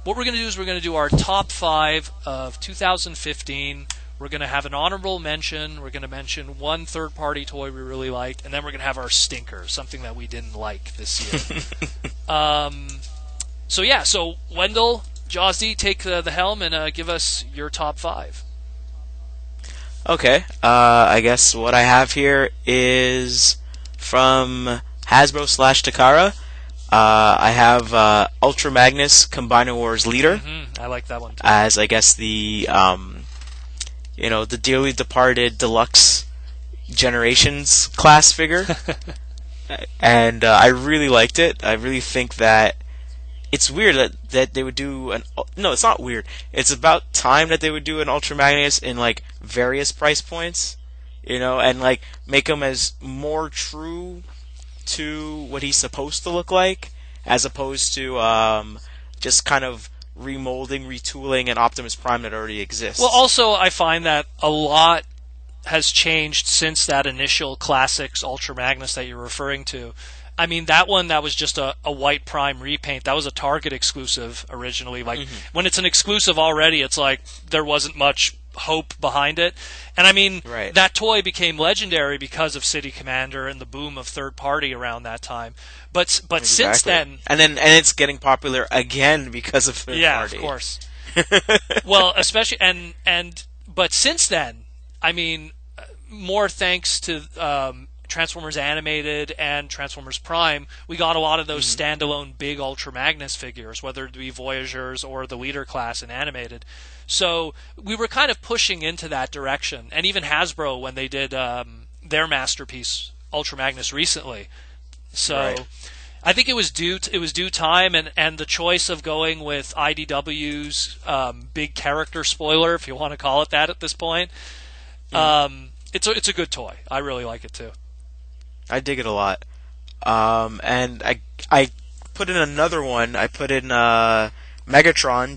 what we're going to do is we're going to do our top 5 of 2015. We're going to have an honorable mention. We're going to mention one third-party toy we really liked, and then we're going to have our stinker, something that we didn't like this year. So Wendell, JawzD, take the helm and give us your top 5. Okay, I guess what I have here is from Hasbro / Takara. I have Ultra Magnus Combiner Wars Leader. I like that one too. As I guess the the dearly departed Deluxe Generations class figure, and I really liked it. I really think that it's weird that they would do an. No, it's not weird. It's about time that they would do an Ultra Magnus in like various price points, and like make him as more true to what he's supposed to look like, as opposed to just kind of remolding, retooling an Optimus Prime that already exists. Well, also I find that a lot has changed since that initial Classics Ultra Magnus that you're referring to. I mean, that one, that was just a white Prime repaint. That was a Target exclusive originally. Like, when it's an exclusive already, it's like there wasn't much hope behind it. And I mean, that toy became legendary because of City Commander and the boom of third party around that time. But since then, and it's getting popular again because of third party. Yeah, of course. Well, especially but since then, I mean, more thanks to Transformers Animated and Transformers Prime, we got a lot of those standalone big Ultra Magnus figures, whether it be Voyagers or the Leader class in Animated. So we were kind of pushing into that direction. And even Hasbro, when they did their masterpiece Ultra Magnus recently. So I think it was due time, and the choice of going with IDW's big character spoiler, if you want to call it that at this point, it's a good toy. I really like it too. I dig it a lot. And I put in another one. I put in Megatron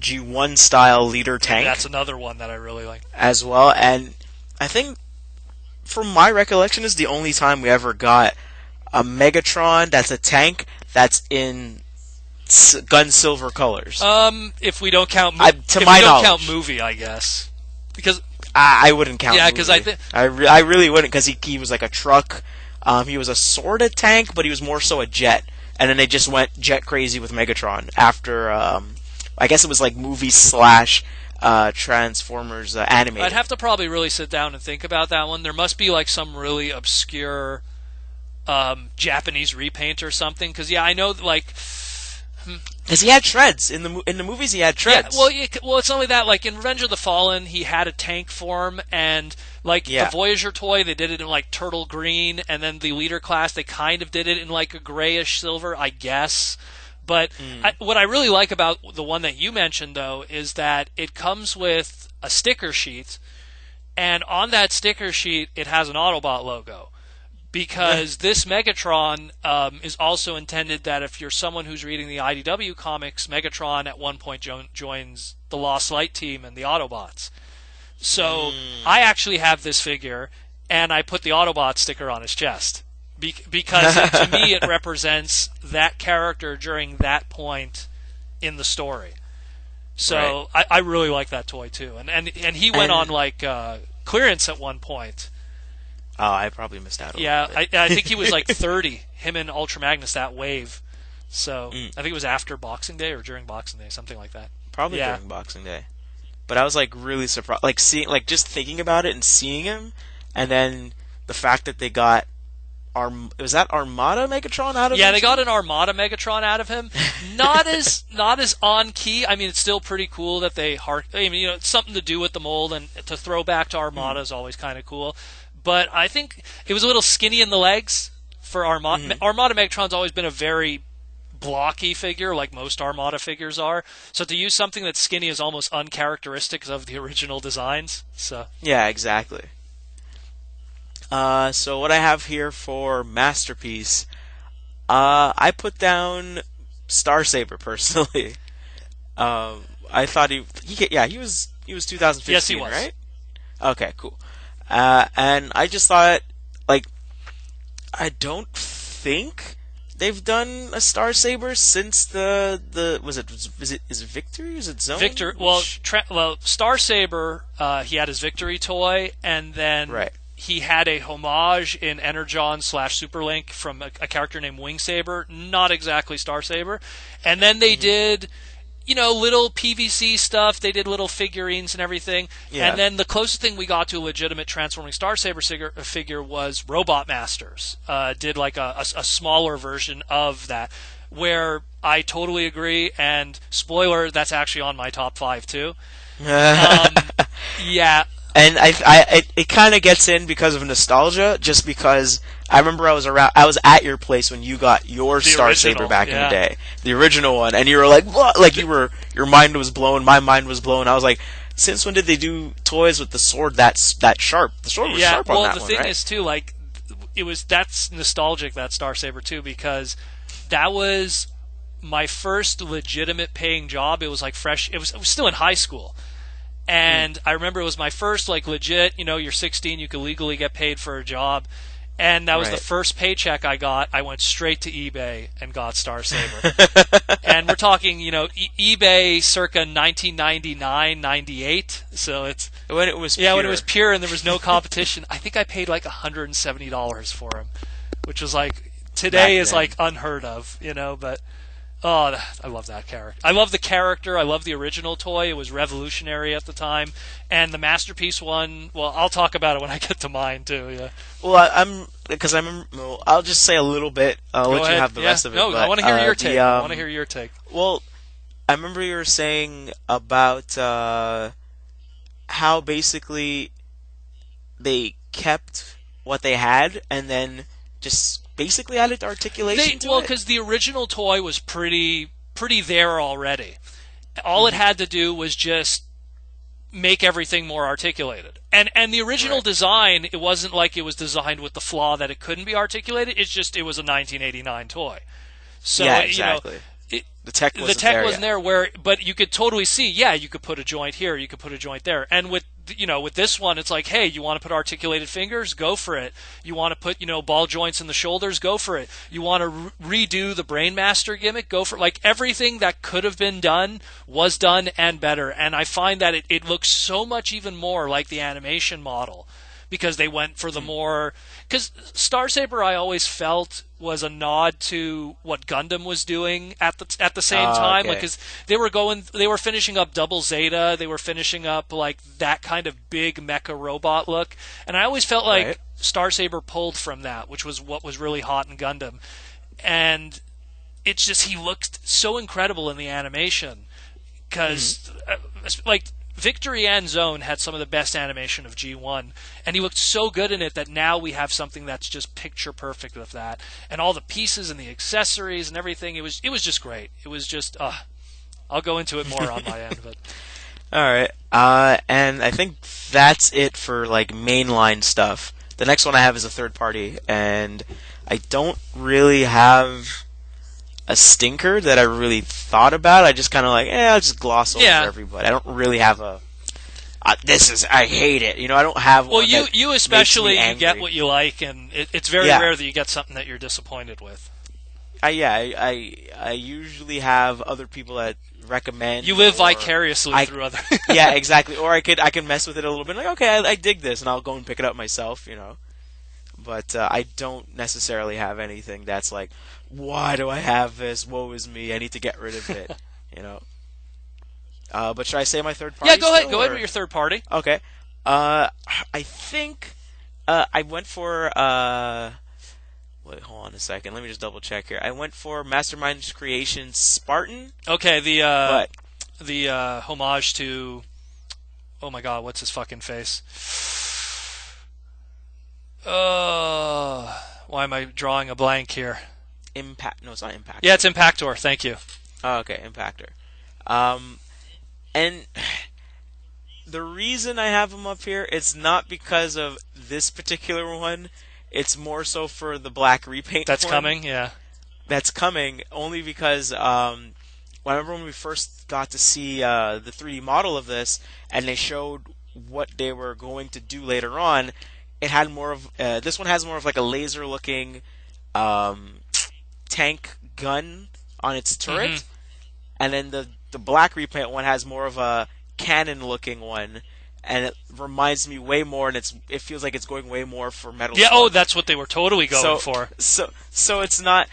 G1 style leader tank. That's another one that I really like as well. And I think, from my recollection, is the only time we ever got a Megatron that's a tank that's in gun silver colors. If we don't count, count movie, I guess, because I wouldn't count. Yeah, because I really wouldn't, because he was like a truck. He was a sort of tank, but he was more so a jet. And then they just went jet crazy with Megatron after, I guess it was like movie / Transformers animated. I'd have to probably really sit down and think about that one. There must be like some really obscure Japanese repaint or something. Because I know like. Because he had treads in the movies. He had treads. Yeah, well, it's only that. Like in Revenge of the Fallen, he had a tank form, and like the Voyager toy, they did it in like turtle green, and then the Leader class, they kind of did it in like a grayish silver, I guess. But what I really like about the one that you mentioned, though, is that it comes with a sticker sheet, and on that sticker sheet, it has an Autobot logo. Because this Megatron is also intended that if you're someone who's reading the IDW comics, Megatron at one point joins the Lost Light team and the Autobots. So I actually have this figure, and I put the Autobot sticker on his chest. Because to me it represents that character during that point in the story. So I really like that toy too. And he went on like clearance at one point. Oh, I probably missed out on that. I think he was like 30, him and Ultra Magnus, that wave. So I think it was after Boxing Day or during Boxing Day, something like that. Probably during Boxing Day. But I was like really surprised, like just thinking about it and seeing him, and then the fact that they got was that Armada Megatron out of him? Yeah, they got an Armada Megatron out of him. Not as on key. I mean, it's still pretty cool that they it's something to do with the mold, and to throw back to Armada is always kind of cool. But I think it was a little skinny in the legs for Armada. Armada Megatron's always been a very blocky figure, like most Armada figures are. So to use something that's skinny is almost uncharacteristic of the original designs. So yeah, exactly. So what I have here for Masterpiece, I put down Starsaber personally. I thought he was 2015, yes, he was. Right? Okay, cool. And I just thought, like, I don't think they've done a Star Saber since the is it Victory? Is it Zone? Well, Star Saber, he had his Victory toy, and then Right. he had a homage in Energon / Superlink from a character named Wing Saber, not exactly Star Saber, and then they did, little PVC stuff. They did little figurines and everything. Yeah. And then the closest thing we got to a legitimate transforming Star Saber figure was Robot Masters. Did like a smaller version of that, where I totally agree. And spoiler, that's actually on my top 5 too. Yeah. And it kind of gets in because of nostalgia, just because I remember I was at your place when you got your Star Saber back in the day, the original one, and you were like, what? Like your mind was blown, my mind was blown. I was like, since when did they do toys with the sword that's that sharp? The sword was sharp on that one, right? Well, the thing is too, like, that's nostalgic, that Star Saber too, because that was my first legitimate paying job. It was like fresh. It was still in high school. And I remember it was my first, like, legit, you're 16, you could legally get paid for a job. And that was the first paycheck I got. I went straight to eBay and got Star Saber. And we're talking, eBay circa 1999, 98. So it's... When it was pure. Yeah, when it was pure and there was no competition. I think I paid like $170 for him, which was like, today is like unheard of, but... Oh, I love that character. I love the character. I love the original toy. It was revolutionary at the time. And the Masterpiece one, well, I'll talk about it when I get to mine, too. Yeah. Well, I'll just say a little bit. I'll let you have the rest of it. No, but, I want to hear your take. I want to hear your take. Well, I remember you were saying about how basically they kept what they had and then just basically added articulation to it. Well, because the original toy was pretty there already. All it had to do was just make everything more articulated. And the original design, it wasn't like it was designed with the flaw that it couldn't be articulated. It's just it was a 1989 toy. So, yeah, exactly. The tech wasn't there. But you could totally see, you could put a joint here, you could put a joint there. And with this one, it's like, hey, you want to put articulated fingers? Go for it. You want to put, ball joints in the shoulders? Go for it. You want to redo the Brainmaster gimmick? Go for it. Like, everything that could have been done was done and better. And I find that it looks so much even more like the animation model, because they went for the more... Because Star Saber, I always felt, was a nod to what Gundam was doing at the same time. Okay. Because they were finishing up Double Zeta, they were finishing up like that kind of big mecha robot look, and I always felt like Star Saber pulled from that, which was what was really hot in Gundam. And it's just, he looked so incredible in the animation, because like Victory and Zone had some of the best animation of G1, and he looked so good in it that now we have something that's just picture perfect with that, and all the pieces and the accessories and everything. It was just great. It was just I'll go into it more on my end, but all right. And I think that's it for like mainline stuff. The next one I have is a third party, and I don't really have a stinker that I really thought about. I just kind of like, I'll just gloss over everybody. I don't really have a I hate it. I don't have one. Well, you especially, you get what you like, and it's very rare that you get something that you're disappointed with. I usually have other people that recommend. You live vicariously through other. Yeah, exactly. Or I can mess with it a little bit. Like, okay, I dig this, and I'll go and pick it up myself. But I don't necessarily have anything that's like, why do I have this? Woe is me. I need to get rid of it. But should I say my third party? Yeah, go ahead. Go ahead with your third party. Okay. I think I went for. Wait, hold on a second. Let me just double check here. I went for Mastermind Creations Spartan. Okay, the homage to. Oh my God, what's his fucking face? Why am I drawing a blank here? Impact? No, it's not Impactor. Yeah, it's Impactor. Thank you. Oh, okay, Impactor. And the reason I have him up here, it's not because of this particular one. It's more so for the black repaint. That's coming, yeah. That's coming only because I remember when we first got to see the 3D model of this, and they showed what they were going to do later on. It had more of this one has more of like a laser looking tank gun on its turret, and then the black repaint one has more of a cannon-looking one, and it reminds me way more, and it feels like it's going way more for Metal Slug. Oh, that's what they were totally going for. So it's not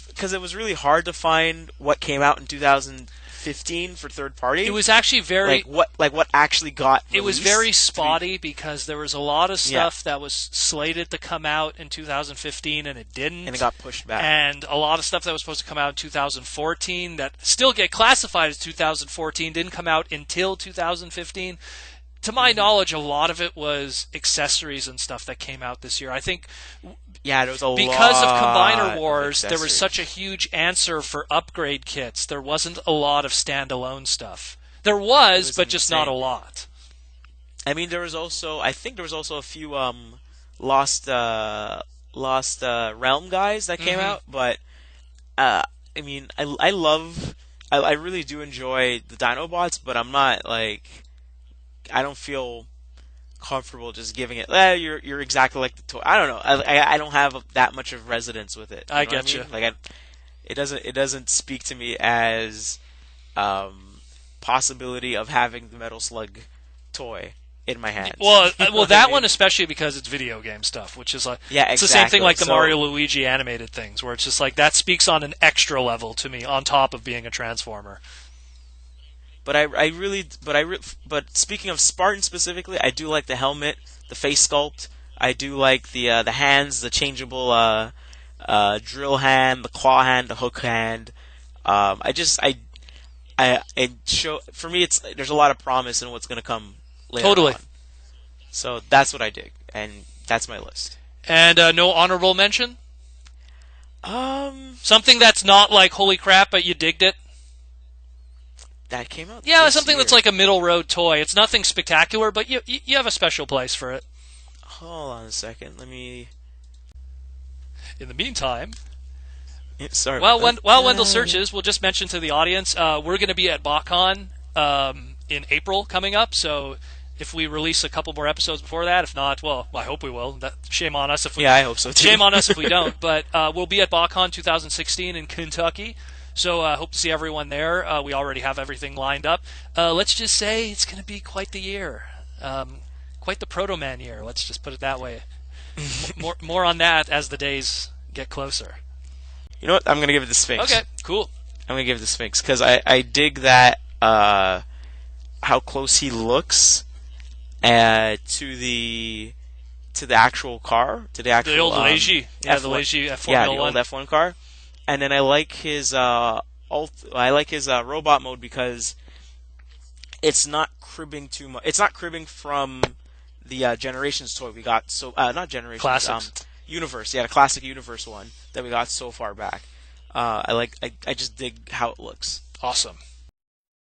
because it was really hard to find what came out in 2015 for third party. It was actually very what actually got released. It was very spotty because there was a lot of stuff that was slated to come out in 2015 and it didn't, and it got pushed back. And a lot of stuff that was supposed to come out in 2014 that still get classified as 2014 didn't come out until 2015. To my knowledge, a lot of it was accessories and stuff that came out this year. I think there was a because lot of Combiner Wars, of there was such a huge answer for upgrade kits. There wasn't a lot of standalone stuff. There was but just not a lot. I mean, I think there was also a few Lost Realm guys that came out, but I mean, I really do enjoy the Dinobots, but I'm not I don't feel comfortable just giving it. You're exactly like the toy. I don't know. I don't have that much of resonance with it. I get you. It doesn't speak to me as possibility of having the Metal Slug toy in my hands. Well, that one especially because it's video game stuff, which is it's the same thing like the Mario Luigi animated things, where it's just that speaks on an extra level to me on top of being a Transformer. But but speaking of Spartan specifically, I do like the helmet, the face sculpt. I do like the hands, the changeable drill hand, the claw hand, the hook hand. For me, there's a lot of promise in what's going to come later on. So that's what I dig, and that's my list. And no honorable mention? Something that's not holy crap, but you digged it. That came out. Yeah, something that's like a middle road toy. It's nothing spectacular, but you have a special place for it. Hold on a second. Let me. In the meantime, sorry. While Wendell searches, we'll just mention to the audience we're going to be at BotCon in April coming up. So if we release a couple more episodes before that, if not, well, I hope we will. Shame on us if we. Yeah, I hope so too. Shame on us if we don't. But we'll be at BotCon 2016 in Kentucky. So I hope to see everyone there. We already have everything lined up. Let's just say it's going to be quite the year. Quite the Proto Man year. Let's just put it that way. More on that as the days get closer. You know what? I'm going to give it the Sphinx. Okay, cool. I'm going to give it the Sphinx because I dig that how close he looks to the actual car, to the actual... The old Leiji. Yeah, the Leiji F1. The old F1 car. And then I like his robot mode because it's not cribbing too much. It's not cribbing from the Generations toy we got. So not Generations. Classics. Universe. Yeah, the classic Universe one that we got so far back. I just dig how it looks. Awesome.